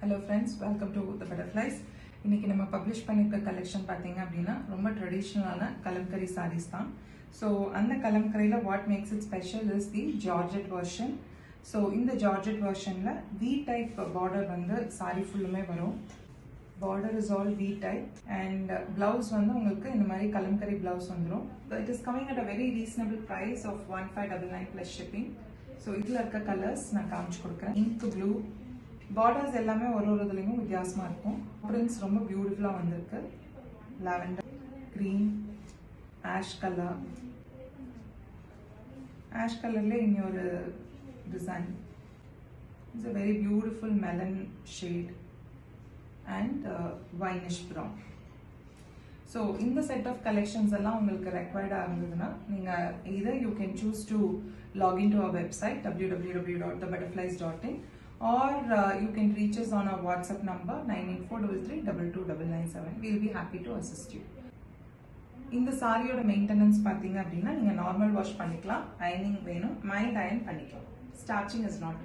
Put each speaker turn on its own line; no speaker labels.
Hello friends, welcome to the Butterflies. இன்னைக்கு நம்ம publish பண்ணிருக்க கலெக்ஷன் பாத்தீங்க அப்படின்னா ரொம்ப ட்ரெடிஷனலான கலம்கரி sarees தான். So அந்த கலம்கரியில what makes it special is the Georgette version. So இந்த Georgette versionல V type border வந்து saree ஃபுல்லுமே வரும். Border is all V type and blouse வந்து உங்களுக்கு இந்த மாதிரி கலம்கரி blouse வந்துரும். So it is coming at a very reasonable price of 1599 plus shipping. So இதுல இருக்க கலர்ஸ் நான் காமிச்சு கொடுக்கிறேன். Ink blue borders எல்லாமே ஒரு இதுலயும் வித்தியாசமா இருக்கும். prints ரொம்ப பியூட்டிஃபுல்லா வந்திருக்கு. lavender, green, ash color. ash colorல இன்னொரு design. It's a very beautiful melon shade and wineish brown. So in the set of collections எல்லாம் உங்களுக்கு required இருந்ததுன்னா நீங்க either you can choose to log into our website www.thebutterflies.in or you can reach us on our WhatsApp number 9843322997. We'll be happy to assist you. இந்த சாரியோட maintenance பார்த்தீங்க அப்படின்னா நீங்க normal wash பண்ணிக்கலாம், அயனிங் வேணும், மைல்ட் அயன் பண்ணிக்கலாம். Starching is not